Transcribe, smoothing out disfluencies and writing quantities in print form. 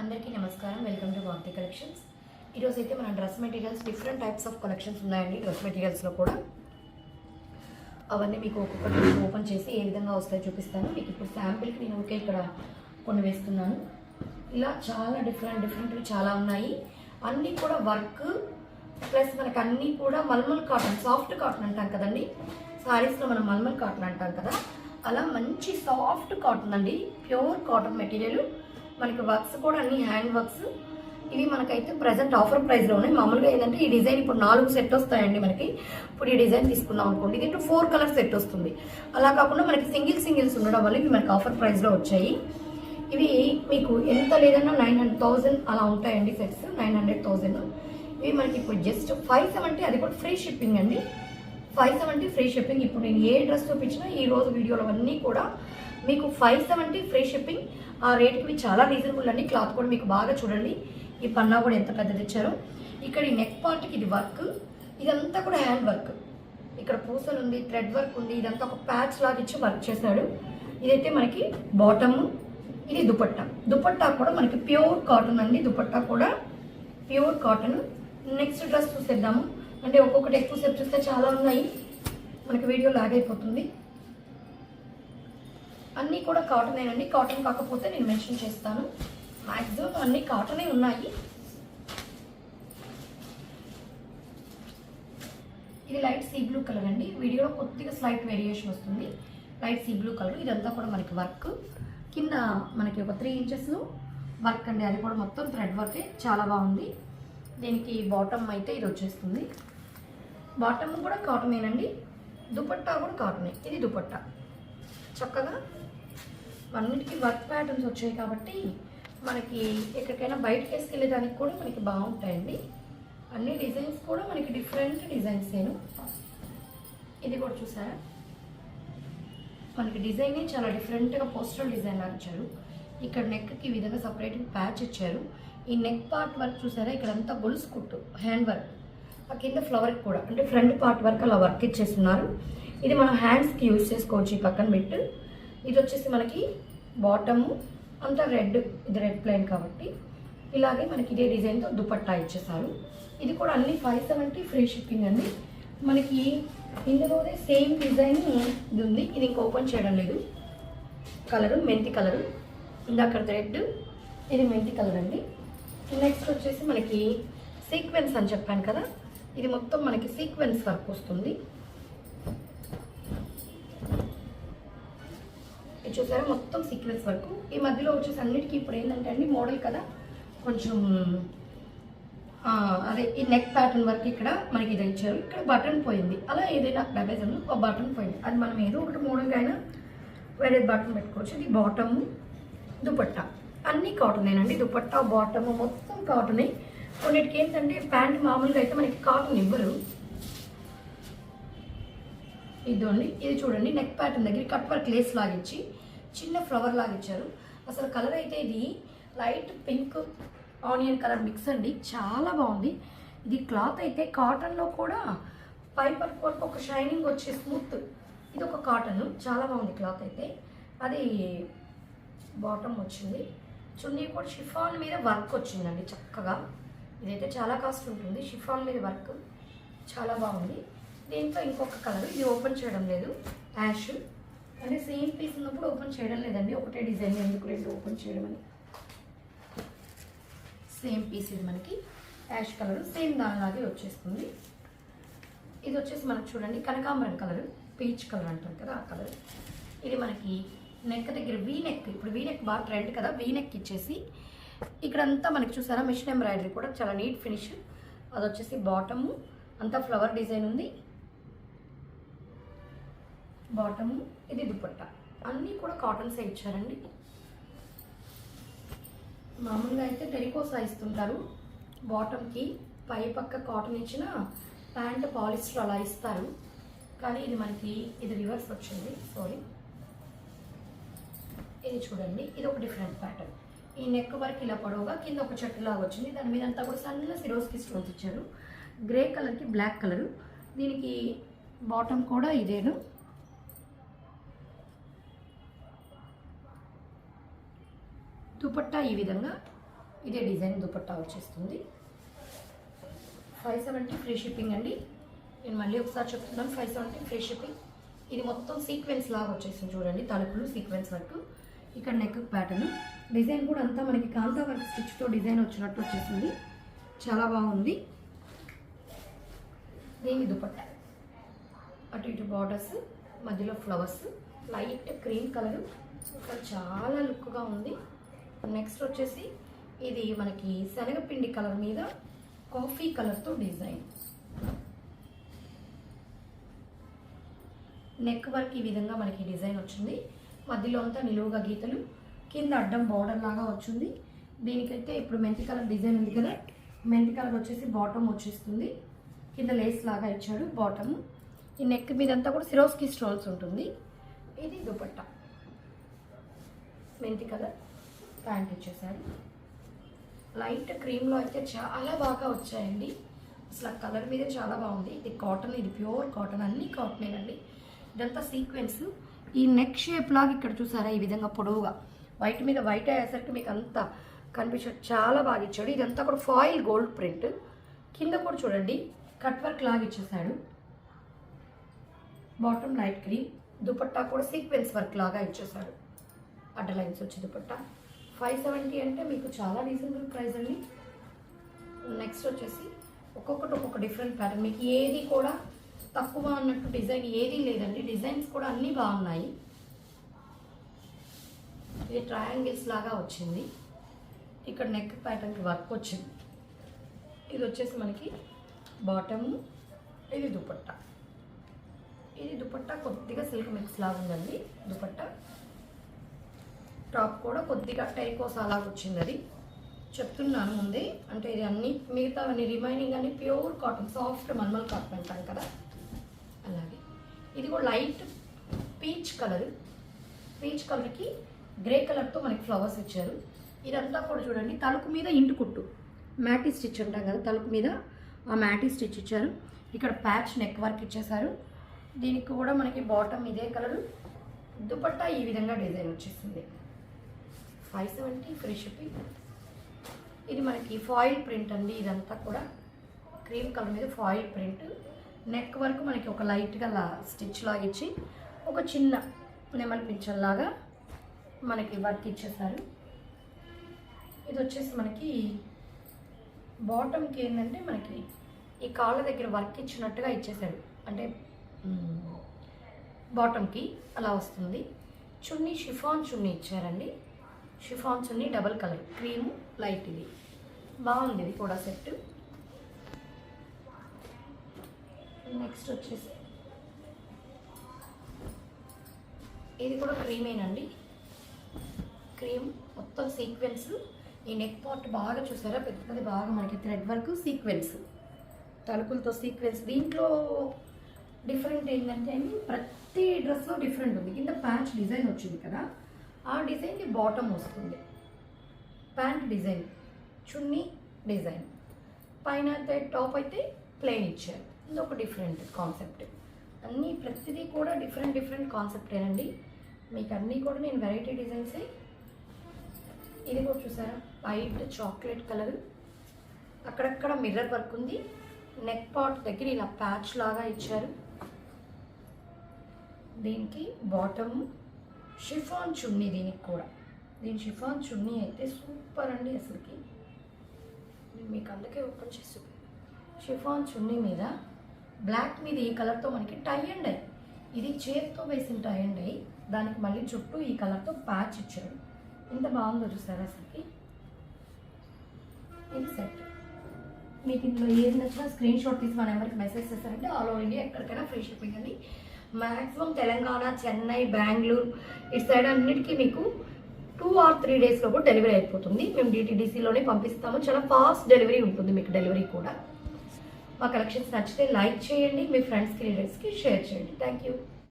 అందరికీ నమస్కారం. Welcome to Bharati collections. ఈరోజు అయితే మన dress materials different types of collections ఉన్నాయండి. డ్రెస్ మెటీరియల్స్లో కూడా అవన్నీ మీకు ఒక్కొక్కటి ఓపెన్ చేసి ఏ విధంగా వస్తాయో చూపిస్తాను. మీకు ఇప్పుడు శాంపిల్కి నేను ఓకే ఇక్కడ కొన్ని వేస్తున్నాను. ఇలా చాలా డిఫరెంట్వి చాలా ఉన్నాయి. అన్నీ కూడా వర్క్ ప్లస్ మనకు అన్నీ కూడా మల్మల్ కాటన్, సాఫ్ట్ కాటన్ అంటాం కదండి. శారీస్లో మనం మల్మల్ కాటన్ అంటాం కదా, అలా మంచి సాఫ్ట్ కాటన్ అండి. Pure cotton material. మనకి వర్క్స్ కూడా అన్ని హ్యాండ్ వర్క్స్. ఇవి మనకైతే ప్రజెంట్ ఆఫర్ ప్రైస్లో ఉన్నాయి. మామూలుగా ఏంటంటే ఈ డిజైన్ ఇప్పుడు 4 సెట్ వస్తాయండి మనకి. ఇప్పుడు ఈ డిజైన్ తీసుకున్నాం అనుకోండి, దీంట్లో 4 కలర్ సెట్ వస్తుంది. అలా కాకుండా మనకి సింగిల్స్ ఉండడం వల్ల ఇవి మనకి ఆఫర్ ప్రైస్లో వచ్చాయి. ఇవి మీకు ఎంత లేదన్నా 900,000 అలా ఉంటాయండి సెట్స్. 900,000. ఇవి మనకి ఇప్పుడు జస్ట్ 570, అది కూడా ఫ్రీ షిప్పింగ్ అండి. 570 ఫ్రీ షిప్పింగ్. ఇప్పుడు నేను ఏ డ్రెస్ చూపించినా ఈ రోజు వీడియోలో అన్నీ కూడా మీకు 570 ఫ్రీ షిప్పింగ్. ఆ రేట్కి చాలా రీజనబుల్ అండి. క్లాత్ కూడా మీకు బాగా చూడండి. ఈ పన్నా కూడా ఎంత పెద్దది ఇచ్చారో. ఇక్కడ ఈ నెక్ పార్ట్కి ఇది వర్క్, ఇదంతా కూడా హ్యాండ్ వర్క్. ఇక్కడ పూసలు ఉంది, థ్రెడ్ వర్క్ ఉంది. ఇదంతా ఒక ప్యాచ్ లాగా ఇచ్చి వర్క్ చేశాడు. ఇదైతే మనకి బాటము, ఇది దుపట్టా కూడా మనకి ప్యూర్ కాటన్ అండి. దుపట్టా కూడా ప్యూర్ కాటన్. నెక్స్ట్ డ్రెస్ చూసేద్దాము. అంటే ఒక్కొక్కటి ఎక్కువ సేపు చూస్తే చాలా ఉన్నాయి, మనకి వీడియో లాగ్ అయిపోతుంది. అన్నీ కూడా కాటనేనండి. కాటన్ కాకపోతే నేను మెన్షన్ చేస్తాను. మ్యాక్సిమం అన్నీ కాటనే ఉన్నాయి. ఇది లైట్ సీ బ్లూ కలర్ అండి. వీడియోలో కొద్దిగా స్లైట్ వేరియేషన్ వస్తుంది. Light sea blue colour. ఇదంతా కూడా మనకి వర్క్. కింద మనకి ఒక 3 ఇంచెస్ వర్క్ అండి. అది కూడా మొత్తం థ్రెడ్ వర్కే. చాలా బాగుంది. దీనికి బాటమ్ అయితే ఇది వచ్చేస్తుంది. బాటమ్ కూడా కాటనేనండి. దుపట్టా కూడా కాటనే. ఇది దుపట్టా. చక్కగా అన్నిటికీ వర్క్ ప్యాటర్న్స్ వచ్చాయి కాబట్టి మనకి ఎక్కడికైనా బయటకు వేసుకెళ్ళేదానికి కూడా మనకి బాగుంటాయండి. అన్ని డిజైన్స్ కూడా మనకి డిఫరెంట్ డిజైన్స్. ఇది కూడా చూసారా, మనకి డిజైనే చాలా డిఫరెంట్గా పోస్టల్ డిజైన్ లాగా ఇచ్చారు. ఇక్కడ నెక్కి ఈ విధంగా సపరేట్ ప్యాచ్ ఇచ్చారు. ఈ నెక్ పార్ట్ వర్క్ చూసారా, ఇక్కడంతా గొలుసు కుట్టు హ్యాండ్ వర్క్. ఆ కింద ఫ్లవర్కి కూడా అంటే ఫ్రంట్ పార్ట్ వర్క్ అలా వర్క్ ఇచ్చేస్తున్నారు. ఇది మనం హ్యాండ్స్కి యూజ్ చేసుకోవచ్చు. ఈ పక్కన పెట్టి ఇది వచ్చేసి మనకి బాటము అంతా రెడ్, ఇది రెడ్ ప్లైన్ కాబట్టి ఇలాగే మనకి ఇదే డిజైన్తో దుపట్టా ఇచ్చేసారు. ఇది కూడా అన్ని 570 ఫ్రీ షిప్పింగ్ అండి. మనకి ఇందులోనే సేమ్ డిజైన్ ఇది ఉంది. ఇది ఇంక ఓపెన్ చేయడం లేదు. కలరు మెంతి కలరు, ఇందాక రెడ్, ఇది మెంతి కలర్ అండి. నెక్స్ట్ వచ్చేసి మనకి సీక్వెన్స్ అని చెప్పాను కదా, ఇది మొత్తం మనకి సీక్వెన్స్ వర్క్ వస్తుంది. చూసారా, మొత్తం సీక్వెన్స్ వర్క్. ఈ మధ్యలో వచ్చేసి అన్నిటికీ ఇప్పుడు ఏంటంటే అండి మోడల్ కదా, కొంచెం అదే ఈ నెక్ ప్యాటర్న్ వర్క్ ఇక్కడ మనకి ఇది ఇచ్చారు. ఇక్కడ బటన్ పోయింది. అలా ఏదైనా డబేజన్లో ఒక బటన్ పోయింది, అది మనం ఏదో ఒకటి మోడల్గా అయినా వేరే బటన్ పెట్టుకోవచ్చు. ఇది బాటము, దుపట్టా అన్నీ కాటనేనండి. దుపట్టా బాటము మొత్తం కాటనే. కొన్నిటికి ఏంటంటే ప్యాంట్ మామూలుగా అయితే మనకి కాటన్ ఇవ్వరు. ఇదండి, ఇది చూడండి నెక్ ప్యాటర్న్ దగ్గర కట్ వర్క్ లేస్ లాగిచ్చి చిన్న ఫ్లవర్ లాగా ఇచ్చారు. అసలు కలర్ అయితే ఇది light pink onion colour mix అండి. చాలా బాగుంది. ఇది క్లాత్ అయితే కాటన్లో కూడా పై పట్టు వరకు ఒక షైనింగ్ వచ్చే స్మూత్. ఇది ఒక కాటన్, చాలా బాగుంది క్లాత్ అయితే. అది బాటమ్ వచ్చింది. చున్నీ కూడా షిఫాన్ మీద వర్క్ వచ్చిందండి చక్కగా. ఇదైతే చాలా కాస్ట్ ఉంటుంది. షిఫాన్ మీద వర్క్ చాలా బాగుంది. దీంట్లో ఇంకొక కలర్, ఇది ఓపెన్ చేయడం లేదు. యాష్ అంటే సేమ్ పీస్ ఉన్నప్పుడు ఓపెన్ చేయడం లేదండి. ఒకటే డిజైన్ ఎందుకు రెండు ఓపెన్ చేయడం అని. సేమ్ పీస్ ఇది మనకి యాష్ కలర్, సేమ్ దానిలాగే వచ్చేస్తుంది. ఇది వచ్చేసి మనకు చూడండి కనకాంబరం కలర్, పీచ్ కలర్ అంటారు కదా ఆ కలర్. ఇది మనకి నెక్ దగ్గర వీ నెక్. ఇప్పుడు వీ నెక్ బాగా ట్రెండ్ కదా, వీ నెక్ ఇచ్చేసి ఇక్కడంతా మనకి చూసారా మిషన్ ఎంబ్రాయిడరీ కూడా చాలా నీట్ ఫినిష్. అది వచ్చేసి బాటము అంతా ఫ్లవర్ డిజైన్ ఉంది. బాటము, ఇది దుపట్టా అన్నీ కూడా కాటన్సే ఇచ్చారండి. మామూలుగా అయితే టెరికోసా ఇస్తుంటారు బాటమ్కి, పై పక్క కాటన్ ఇచ్చిన ప్యాంట్ పాలిస్టర్ అలా ఇస్తారు. కానీ ఇది మనకి ఇది రివర్స్ వచ్చింది, సారీ. ఇది చూడండి, ఇది ఒక డిఫరెంట్ ప్యాటర్న్. ఈ నెక్ వర్క్ ఇలా పొడవుగా కింద ఒక చెట్టులాగా వచ్చింది. దాని మీద అంతా కూడా సన్న సిరోస్కి స్టోన్స్ ఇచ్చారు. గ్రే కలర్కి బ్లాక్ కలరు. దీనికి బాటమ్ కూడా ఇదేను. దుపట్టా ఈ విధంగా ఇదే డిజైన్ దుపట్టా వచ్చేస్తుంది. 570 ఫ్రీ షిప్పింగ్ అండి. నేను మళ్ళీ ఒకసారి చెప్తున్నాను, 570 ఫ్రీ షిప్పింగ్. ఇది మొత్తం సీక్వెన్స్ లాగా వచ్చేసింది చూడండి, తలుపులు సీక్వెన్స్ వర్క్. ఇక్కడ నెక్ ప్యాటర్న్ డిజైన్ కూడా అంతా మనకి కాంతా వర్క్ స్టిచ్తో డిజైన్ వచ్చినట్టు వచ్చేసింది, చాలా బాగుంది. దీని దుపట్టా అటు ఇటు బార్డర్స్, మధ్యలో ఫ్లవర్స్, లైట్ క్రీమ్ కలర్, చాలా లుక్గా ఉంది. నెక్స్ట్ వచ్చేసి ఇది మనకి శనగపిండి కలర్ మీద కాఫీ కలర్తో డిజైన్. నెక్ వర్క్ ఈ విధంగా మనకి డిజైన్ వచ్చింది, మధ్యలో అంతా నిలువుగా గీతలు, కింద అడ్డం బార్డర్ లాగా వచ్చింది. దీనికైతే ఇప్పుడు మెంతి కలర్ డిజైన్ ఉంది కదా, మెంతి కలర్ వచ్చేసి బాటమ్ వచ్చేస్తుంది, కింద లేస్ లాగా ఇచ్చాడు బాటమ్. ఈ నెక్ మీద అంతా కూడా సిరోస్కి స్టోన్స్ ఉంటుంది. ఇది దుపట్టా, మెంతి కలర్ ప్యాంట్ ఇచ్చేసాడు. లైట్ క్రీమ్లో అయితే చాలా బాగా వచ్చాయండి, అసలు ఆ కలర్ మీద చాలా బాగుంది. ఇది కాటన్, ఇది ప్యూర్ కాటన్, అన్ని కాటనేనండి. ఇదంతా సీక్వెన్స్. ఈ నెక్ షేప్ లాగా ఇక్కడ చూసారా, ఈ విధంగా పొడవుగా వైట్ మీద వైట్ అయ్యేసరికి మీకు అంతా కనిపించడం చాలా బాగా ఇచ్చాడు. ఇదంతా కూడా ఫాయిల్ గోల్డ్ ప్రింట్, కింద కూడా చూడండి కట్ వర్క్ లాగా ఇచ్చేసాడు. బాటమ్ లైట్ క్రీమ్, దుపట్టా కూడా సీక్వెన్స్ వర్క్ లాగా ఇచ్చేసాడు, అడ్డ లైన్స్ వచ్చి దుపట్టా. 570 అంటే మీకు చాలా రీజనబుల్ ప్రైస్ అండి. నెక్స్ట్ వచ్చేసి ఒక్కొక్కటి ఒక్కొక్క డిఫరెంట్ ప్యాటర్న్, మీకు ఏది కూడా తక్కువ అన్నట్టు డిజైన్ ఏదీ లేదండి, డిజైన్స్ కూడా అన్నీ బాగున్నాయి. ఇది ట్రయాంగిల్స్ లాగా వచ్చింది, ఇక్కడ నెక్ ప్యాటర్న్కి వర్క్ వచ్చింది. ఇది వచ్చేసి మనకి బాటము, ఇది దుపట్టా. ఇది దుపట్టా కొద్దిగా సిల్క్ మిక్స్ లాగా ఉందండి దుపట్టా. టాప్ కూడా కొద్దిగా టైకోస్ అలాగ వచ్చింది, అది చెప్తున్నాను ముందే. అంటే ఇది అన్ని మిగతా అన్ని రిమైనింగ్ అన్ని pure cotton, soft mulmul cotton అంటాం కదా, అలాగే. ఇది కూడా లైట్ పీచ్ కలర్, పీచ్ కలర్కి గ్రే కలర్తో మనకి ఫ్లవర్స్ ఇచ్చారు. ఇదంతా కూడా చూడండి తలుపు మీద ఇంటు కుట్టు, మ్యాటీ స్టిచ్ అంటాం కదా, తలుపు మీద ఆ మ్యాటీ స్టిచ్ ఇచ్చారు. ఇక్కడ ప్యాచ్ నెక్ వర్క్ ఇచ్చేసారు. దీనికి కూడా మనకి బాటమ్ ఇదే కలరు, దుపట్టా ఈ విధంగా డిజైన్ వచ్చేసింది. 570 ఫ్రీ షిప్పింగ్. ఇది మనకి ఫాయిల్ ప్రింట్ అండి, ఇదంతా కూడా క్రీమ్ కలర్ మీద ఫాయిల్ ప్రింట్. నెక్ వరకు మనకి ఒక లైట్గా స్టిచ్ లాగా ఇచ్చి ఒక చిన్న నెమలి పింఛన్ లాగా మనకి వర్క్ ఇచ్చేసారు. ఇది వచ్చేసి మనకి బాటమ్కి ఏంటంటే మనకి ఈ కాళ్ళ దగ్గర వర్క్ ఇచ్చినట్టుగా ఇచ్చేసాడు, అంటే బాటమ్కి అలా వస్తుంది. చున్నీ షిఫాన్ చున్నీ ఇచ్చారండి, షిఫాన్ చున్నీ డబల్ కలర్ క్రీము లైట్, ఇది బాగుంది, ఇది కూడా సెట్. నెక్స్ట్ వచ్చేసి ఇది కూడా క్రీమేనండి, క్రీమ్ మొత్తం సీక్వెన్స్. ఈ నెక్ పార్ట్ బాగా చూసారా, పెద్దది బాగా మనకి థ్రెడ్ వర్క్ సీక్వెన్స్, తలుపులతో సీక్వెన్స్. దీంట్లో డిఫరెంట్ ఏంటంటే ప్రతి డ్రెస్లో డిఫరెంట్ ఉంది. కింద ప్యాంట్ డిజైన్ వచ్చింది కదా, ఆ డిజైన్కి బాటమ్ వస్తుంది, ప్యాంట్ డిజైన్, చున్నీ డిజైన్, పైన అయితే టాప్ అయితే ప్లెయిన్ ఇచ్చారు. ఇది ఒక డిఫరెంట్ కాన్సెప్ట్. అన్నీ ప్రతిదీ కూడా డిఫరెంట్ కాన్సెప్టేనండి. మీకు అన్నీ కూడా నేను వెరైటీ డిజైన్సే. ఇది కూడా చూసారా, లైట్ చాక్లెట్ కలర్, అక్కడక్కడ మిర్రర్ వర్క్ ఉంది. నెక్ పార్ట్ దగ్గర ఇలా ప్యాచ్ లాగా ఇచ్చారు. దీనికి బాటమ్ షిఫాన్ చున్నీ, దీనికి కూడా దీని షిఫాన్ చున్నీ అయితే సూపర్ అండి అసలుకి. నేను మీకు అందుకే ఓపెన్ చేసి షిఫాన్ చున్నీ మీద బ్లాక్ మీద ఈ కలర్తో మనకి టై అండ్ అయ్యి, ఇది చేత్తో వేసిన టై అండ్ అయ్యి, దానికి మళ్ళీ చుట్టూ ఈ కలర్తో ప్యాచ్ ఇచ్చారు. ఎంత బాగుందో చూసారా అసలుకి. ఇది సెట్. మీకు ఇందులో ఏది నచ్చినా స్క్రీన్ షాట్ తీసి మన నెంబర్కి మెసేజ్ చేస్తారంటే ఆల్ ఓవర్ ఇండియా ఎక్కడికైనా ఫ్రీ షిప్పింగ్ అండి. మ్యాక్సిమం తెలంగాణ, చెన్నై, బెంగళూరు ఇటు సైడ్ అన్నిటికీ మీకు 2 or 3 డేస్లో కూడా డెలివరీ అయిపోతుంది. మేము DTDCలోనే పంపిస్తాము, చాలా ఫాస్ట్ డెలివరీ ఉంటుంది మీకు. డెలివరీ కూడా మా కలెక్షన్స్ నచ్చితే లైక్ చేయండి, మీ ఫ్రెండ్స్కి రిలేటివ్స్కి షేర్ చేయండి. Thank you.